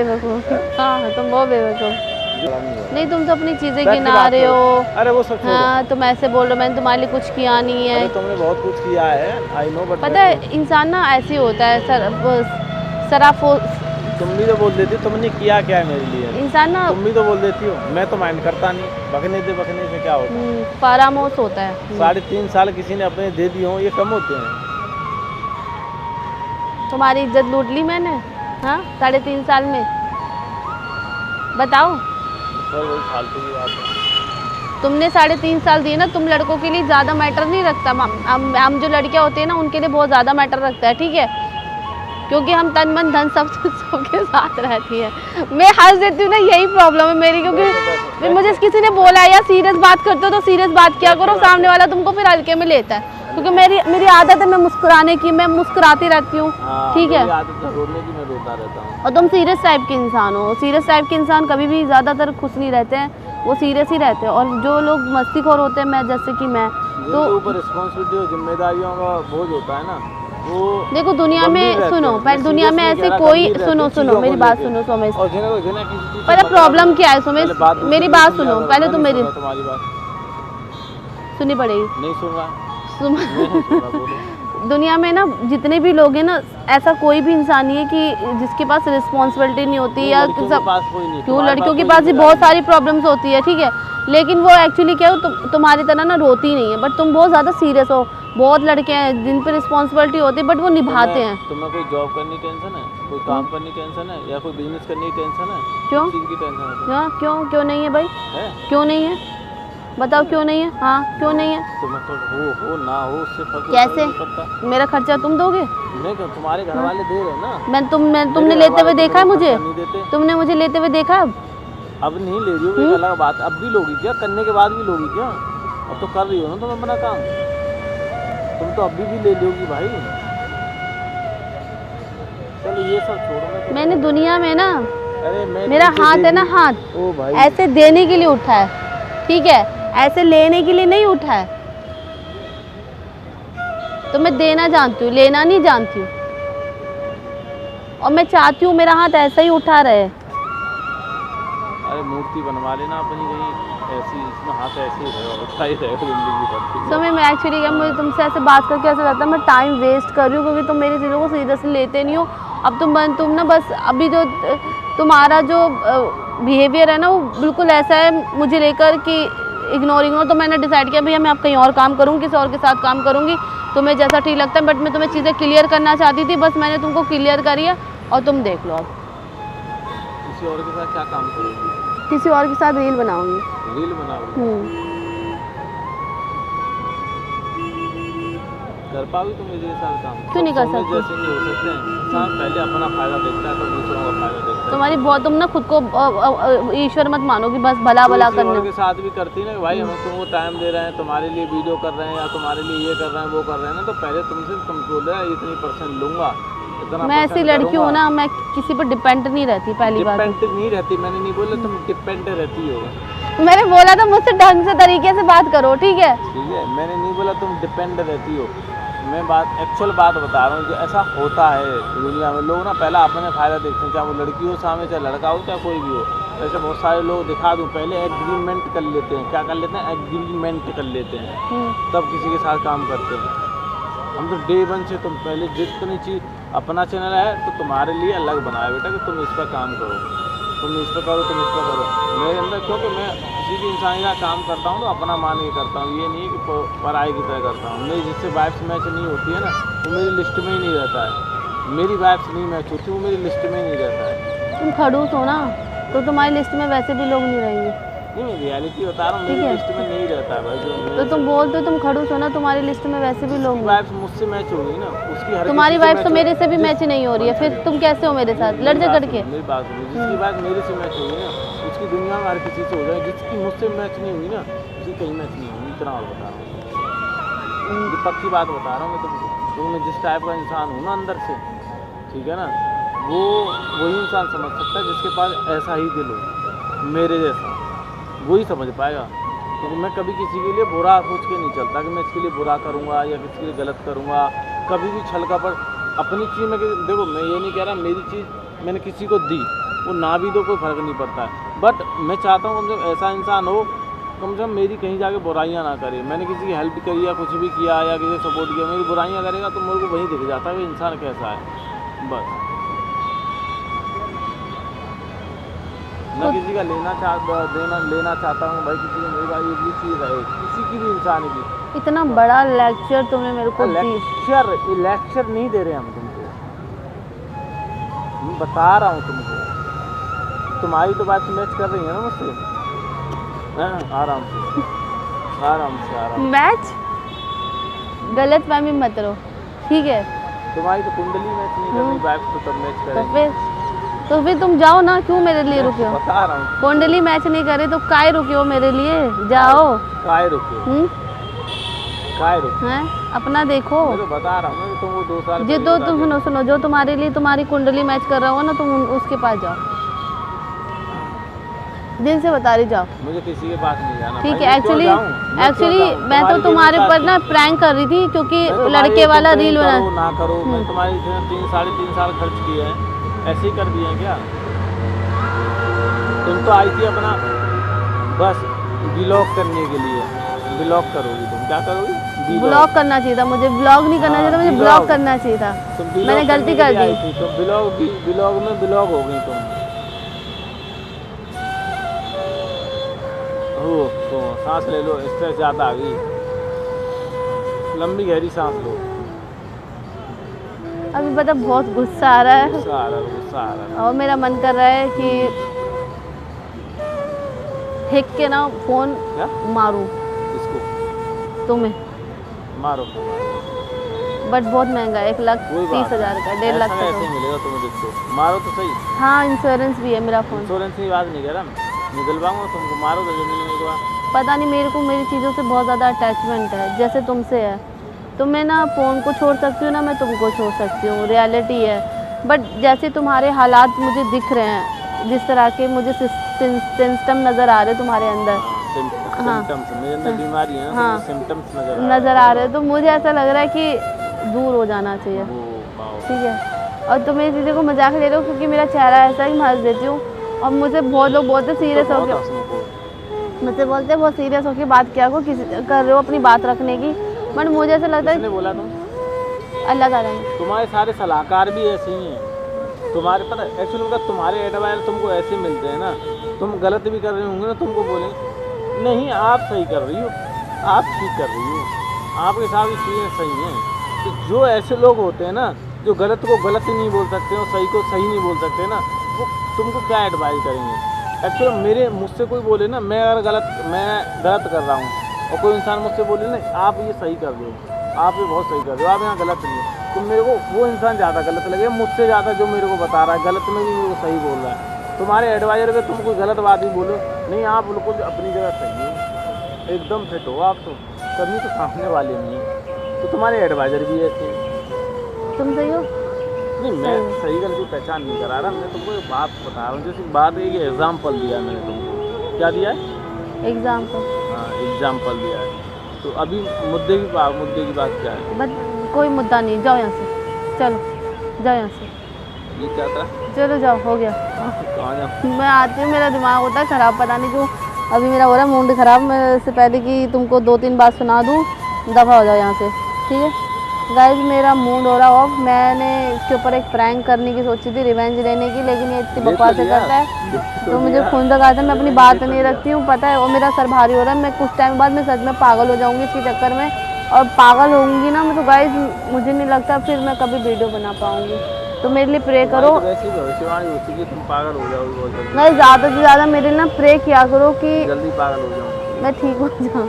बेवकूफ। हाँ तुम बहुत बेवकूफ। नहीं तुम तो अपनी चीजें गिना रहे हो। अरे वो सब हाँ तुम ऐसे बोल रहे हो मैंने तुम्हारे लिए कुछ किया नहीं है। अरे तुमने बहुत कुछ किया है आई नो, बट पता है इंसान ना ऐसे होता है सराफो। तुम भी तो बोल देती तुमने किया क्या है मेरे लिए, इंसान ना तुम भी तो बोल देती हो, मैं तो माइंड करता नहीं। बकने से क्या होता, परामोश होता है। 3.5 साल किसी ने अपने दे दिए हो, ये कम होते हैं। तुम्हारी इज्जत लूट ली मैंने, हाँ 3.5 साल में, बताओ। सर वही फालतू की बात है। तुमने 3.5 साल दिए ना, तुम लड़कों के लिए ज़्यादा मैटर नहीं रखता। हम जो लड़कियां होती है ना उनके लिए बहुत ज़्यादा मैटर रखता है, ठीक है, क्योंकि हम तन मन धन सबके साथ रहती है। मैं हंस देती हूँ ना, यही प्रॉब्लम है मेरी, क्योंकि मुझे किसी ने बोला या सीरियस बात करते हो तो सीरियस बात किया करो, सामने वाला तुमको फिर हल्के में लेता है, क्योंकि मेरी आदत है मैं मुस्कुराने की, मैं मुस्कुराती रहती हूँ, ठीक है। रोने की मैं रोता रहता हूँ। और तुम सीरियस टाइप के इंसान हो। सीरियस टाइप के इंसान कभी भी ज़्यादातर खुश नहीं रहते हैं, वो सीरियस ही रहते हैं। और जो लोग मस्तीखोर होते हैं, मैं जैसे कि मैं तो ऊपर रिस्पॉन्सिबिलिटी और जिम्मेदारियों का बोझ होता है ना, वो देखो दुनिया में सुनो, पहले दुनिया में ऐसे कोई सुनो मेरी बात सुनो सोमेश। पहले प्रॉब्लम क्या है सोमेश, मेरी बात सुनो पहले, तुम मेरी तुम्हारी बात सुननी पड़ेगी। नहीं सुन रहा, दुनिया में ना जितने भी लोग हैं ना, ऐसा कोई भी इंसान नहीं है कि जिसके पास रिस्पॉन्सिबिलिटी नहीं होती, या क्यों लड़कियों के पास भी बहुत सारी प्रॉब्लम्स होती है, ठीक है, लेकिन वो एक्चुअली क्या हो, तुम्हारी तरह ना रोती नहीं है, बट तुम बहुत ज़्यादा सीरियस हो। बहुत लड़के हैं जिन पर रिस्पॉन्सिबिलिटी होती है बट वो निभाते हैं। तुम्हें कोई जॉब करने की टेंशन है, कोई काम करने की टेंशन है, या कोई बिजनेस करने की टेंशन है? क्यों चीज़ की टेंशन है? क्यों नहीं है भाई, क्यों नहीं है, बताओ क्यों नहीं है? हाँ क्यों नहीं है? तुम्हें तो हो ना हो उससे फर्क कैसे? मेरा खर्चा तुम दोगे? नहीं, तुम्हारे घर वाले दे रहे ना। तुमने लेते हुए देखा है मुझे? तुमने मुझे लेते हुए देखा? अब नहीं ले रही हो, एक अलग बात। अब भी लोगी क्या, करने के बाद भी लोगी क्या? अब तो कर रही हो ना तुम अपना काम, तुम तो अभी भी ले लोगी भाई। चलो ये सब छोड़ो। मैंने दुनिया में ना, अरे मेरा हाथ है ना, हाथ ओ भाई ऐसे देने के लिए उठा है, ठीक है, ऐसे लेने के लिए नहीं उठा है। तो मैं देना जानती हूँ, लेना नहीं जानती हूँ, और मैं चाहती हूँ मेरा हाथ ऐसा ही उठा रहे। अरे मूर्ति बनवा लेना अपनी कहीं ऐसी, इसमें हाथ ऐसे ही रहेगा, उठा ही रहेगा जिंदगी भर। तो मैं एक्चुअली क्या, मुझे तुमसे ऐसे बात करके ऐसा लगता है मैं टाइम वेस्ट कर रही हूँ, क्योंकि तुम मेरी चीज़ों को सीरियसली लेते नहीं हो। अब तुम ना बस अभी जो तुम्हारा जो बिहेवियर है ना, वो बिल्कुल ऐसा है मुझे लेकर कि इग्नोरिंग। तो मैंने डिसाइड किया भैया मैं अब कहीं और काम करूँगी, किसी और के साथ काम करूँगी, तुम्हें जैसा ठीक लगता है। बट मैं तुम्हें चीज़ें क्लियर करना चाहती थी, बस मैंने तुमको क्लियर करी है, और तुम देख लो। अब किसी और के साथ क्या काम करोगी? किसी और के साथ रील बनाऊंगी। रील बनाओगी? कर पाओगी तुम मेरे साथ काम? क्यों नहीं कर सकती? जैसे नहीं हो सकते हैं, इंसान पहले अपना फायदा देखता है तो दूसरों का फायदा देखता है। तुम्हारी बहुत, तुम ना खुद को ईश्वर मत मानो कि बस भला भला करना। के साथ भी करती ना भाई, हम तुमको टाइम दे रहे हैं, तुम्हारे लिए वीडियो कर रहे हैं, या तुम्हारे लिए ये कर रहे हैं वो कर रहे हैं ना, तो पहले तुम बोल रहे हैं इतनी % लूंगा। मैं ऐसी लड़की हूँ ना, मैं किसी पर डिपेंड नहीं रहती। पहली बात डिपेंड नहीं रहती, मैंने नहीं बोला तुम डिपेंड रहती हो। मैंने बोला था मुझसे ढंग से तरीके से बात करो, ठीक है? ठीक है, मैंने नहीं बोला तुम डिपेंड रहती हो। मैं एक्चुअल बात बता रहा हूँ, जो ऐसा होता है दुनिया में। लोग ना पहला अपने फ़ायदा देखते हैं, चाहे वो लड़की हो सामने, चाहे लड़का हो, चाहे कोई भी हो। ऐसे बहुत सारे लोग, दिखा दूँ, पहले एग्रीमेंट कर लेते हैं। क्या कर लेते हैं? एग्रीमेंट कर लेते हैं, तब किसी के साथ काम करते हैं। हम तो डे 1 से तुम पहले जितनी चीज़, अपना चैनल है तो तुम्हारे लिए अलग बनाया बेटा, कि तुम इस पर काम करो, तुम इस पर करो, तुम इस पर करो। मेरे अंदर, क्योंकि मैं किसी भी इंसान का काम करता हूँ तो अपना मान के करता हूँ, ये नहीं है कि पराई की तरह करता हूँ। मेरी जिससे वाइब्स मैच नहीं होती है ना, वो मेरी लिस्ट में ही नहीं रहता है। मेरी वाइब्स नहीं मैच होती, वो मेरी लिस्ट में ही नहीं रहता है। तुम खड़ूस हो ना, तो तुम्हारी लिस्ट में वैसे भी लोग नहीं रहेंगे। नहीं, मैं रियलिटी बता रहा हूँ, मेरी लिस्ट में नहीं रहता है भाई। तो तुम बोलते हो तुम खड़ूस हो ना, तुम्हारी लिस्ट में वैसे भी लोग वाइब्स मुझसे मैच हो गई ना, उसकी तुम्हारी वाइब्स तो मेरे से भी मैच नहीं हो रही है, फिर तुम कैसे हो मेरे साथ? लड़ झगड़ के। मेरी बात सुनो, जिसकी बात मेरे से मैच हो गई ना, उसकी दुनिया में हर किसी से हो जाए। जिसकी मुझसे मैच नहीं हुई ना, उसकी कहीं मैच नहीं हुई। इतना और बता रहा हूँ, पक्की बात बता रहा हूँ मैं तुमको, क्योंकि मैं जिस टाइप का इंसान हूँ ना अंदर से, ठीक है ना, वो वही इंसान समझ सकता है जिसके पास ऐसा ही दिल हो, मेरे जैसा, वही समझ पाएगा। क्योंकि मैं कभी किसी के लिए बुरा सोच के नहीं चलता कि मैं इसके लिए बुरा करूँगा या किसी के लिए गलत करूँगा। कभी भी छल कपट अपनी चीज़ में, देखो मैं ये नहीं कह रहा मेरी चीज़ मैंने किसी को दी, वो ना भी दो, कोई फ़र्क नहीं पड़ता है। बट मैं चाहता हूँ कम से कम ऐसा इंसान हो, कम से कम मेरी कहीं जाके बुराइयाँ ना करे। मैंने किसी की हेल्प करी या कुछ भी किया या किसी को सपोर्ट किया, मेरी बुराइयाँ करेगा तो मेरे को वहीं दिख जाता है कि इंसान कैसा है। बस मैं किसी का लेना चाहता हूँ भाई, किसी को मेरे भाई ये चीज़ है किसी की भी इंसान की। इतना बड़ा लेक्चर तुमने मेरे को दी। लेक्चर नहीं दे रहे हम तुमको, मैं बता रहा हूँ तुमको। तुम्हारी तो बात मैच कर रही है ना मुझसे। हाँ, आराम से मैच गलत फहमी मत करो, ठीक है। तुम्हारी तो कुंडली मैच नहीं कर रही, वाइफ तो तब मैच करेगी। तो फिर तुम जाओ ना, क्यों मेरे लिए रुके हो? बता रहा हूँ, कुंडली मैच नहीं करे तो काय रुके हो मेरे लिए? जाओ। काय रुके हैं? अपना देखो। मैं तो बता रहा हूँ तुम वो 2 साल जी तो तुम सुनो, जो तुम्हारे लिए तुम्हारी कुंडली मैच कर रहा हो ना, तुम उसके पास जाओ, दिल से बता रही, जाओ। मुझे किसी के पास नहीं जाना, ठीक है। एक्चुअली मैं तो तुम्हारे ऊपर ना प्रैंक कर रही थी, क्योंकि लड़के वाला रील बना। ना करो, मैं तुम्हारी 3-3.5 साल खर्च किए हैं, ऐसे ही कर दिए हैं क्या? तुम तो आई थी अपना बस ब्लॉग करने के लिए। ब्लॉग करोगी तुम, क्या करोगी? ब्लॉग करना चाहिए था मुझे, ब्लॉग नहीं करना चाहिए था मुझे, ब्लॉग करना चाहिए था। मैंने गलती कर दी। तो ब्लॉग में ब्लॉग हो गई तुम। तो सांस ले लो, स्ट्रेस ज़्यादा आ गई, लंबी गहरी सांस लो। अभी पता बहुत गुस्सा आ रहा है, गुस्सा आ रहा है। और मेरा मन कर रहा है कि फेंक के ना फोन मारूं। इसको तुम्हें मारो, बट बहुत महंगा है, 1,30,000 का, 1.5 लाख ऐसे ही मिलेगा तुम्हें, देखो मारो तो सही। हाँ, इंश्योरेंस भी है मेरा फोन। इंश्योरेंस की बात नहीं कर रहा मैं, दिलवाऊंगा तुमको, मारो तो मिलने के बाद। पता नहीं, मेरे को मेरी चीज़ों से बहुत ज़्यादा अटैचमेंट है, जैसे तुमसे है। तो मैं ना फ़ोन को छोड़ सकती हूँ ना, मैं तुमको छोड़ सकती हूँ, रियलिटी है। बट जैसे तुम्हारे हालात मुझे दिख रहे हैं, जिस तरह के मुझे सिम्टम नज़र आ रहे तुम्हारे अंदर, सिम्टम्स मेरे अंदर बीमारी है ना, तो सिम्टम्स नज़र आ रहे, तो मुझे ऐसा लग रहा है कि दूर हो जाना चाहिए, ठीक है। और तुम मेरी चीज़ों को मजाक ले रहे हो, क्योंकि मेरा चेहरा ऐसा ही हंस देती हूँ, और मुझे बहुत लोग बोलते सीरियस हो गए, मुझसे बोलते बहुत सीरियस होकर बात क्या को किसी कर रहे हो अपनी बात रखने की। बट मुझे ऐसा लगता है, बोला तुम? अल्लाह ताला ने। तुम्हारे सारे सलाहकार भी ऐसे ही हैं। तुम्हारे पता एक्चुअली मतलब तुम्हारे एडवाइस तुमको ऐसे मिलते हैं ना, तुम गलत भी कर रहे होंगे ना, तुमको बोलेंगे नहीं आप सही कर रही हो, आप ठीक कर रही हो, आपके साथ चीज़ें सही हैं। तो जो ऐसे लोग होते हैं ना, जो गलत को गलत ही नहीं बोल सकते और सही को सही नहीं बोल सकते ना, वो तुमको क्या एडवाइस करेंगे? एक्चुअली मुझसे कोई बोले ना, मैं गलत कर रहा हूँ, और कोई इंसान मुझसे बोले ना आप ये सही कर रहे हो, आप ये बहुत सही कर रहे हो, आप यहाँ गलत नहीं है, तो मेरे को वो इंसान ज़्यादा गलत लगे मुझसे ज़्यादा, जो मेरे को बता रहा है गलत में भी मेरे को सही बोल रहा है। तुम्हारे एडवाइजर पे तुम कोई गलत बात ही बोलो, नहीं आप बिल्कुल अपनी जगह सही हो, एकदम फिट हो आप, तो कभी तो सामने वाले नहीं है, तो तुम्हारे एडवाइजर भी ऐसे हैं। तुम सही हो? नहीं, मैं सही गलती पहचान नहीं करा रहा, मैं तुमको एक बात बता रहा हूँ, जैसे बात है कि एग्जाम्पल दिया है मैंने तुमको, क्या दिया है? एग्जाम्पल। हाँ, एग्जाम्पल दिया है। तो अभी मुद्दे की बात क्या है? बट कोई मुद्दा नहीं, जाओ यहाँ से, चलो जाओ यहाँ से। ये क्या था? चलो जाओ, हो गया। कहाँ जाऊँ? मैं आती हूँ, मेरा दिमाग होता है ख़राब, पता नहीं क्यों अभी मेरा हो रहा है मूड ख़राब। मैं इससे पहले कि तुमको 2-3 बात सुना दूँ, दफ़ा हो जाओ यहाँ से, ठीक है। गाइस मेरा मूड हो रहा ऑफ, मैंने इसके ऊपर एक प्रैंक करने की सोची थी, रिवेंज लेने की, लेकिन ये इतनी बकवास करता है तो मुझे खून तक आता है, मैं अपनी बात नहीं रखती हूँ, पता है। और मेरा सर भारी हो रहा है, मैं कुछ टाइम बाद मैं सच में पागल हो जाऊँगी इसके चक्कर में, और पागल होंगी ना मैं तो गाइस मुझे नहीं लगता फिर मैं कभी वीडियो बना पाऊँगी। तो मेरे लिए प्रे करो, तुम पागल हो जाओगे, मैं ज़्यादा से ज़्यादा मेरे लिए ना प्रे किया करो कि जल्दी पागल हो जाओ, मैं ठीक हो जाऊँ।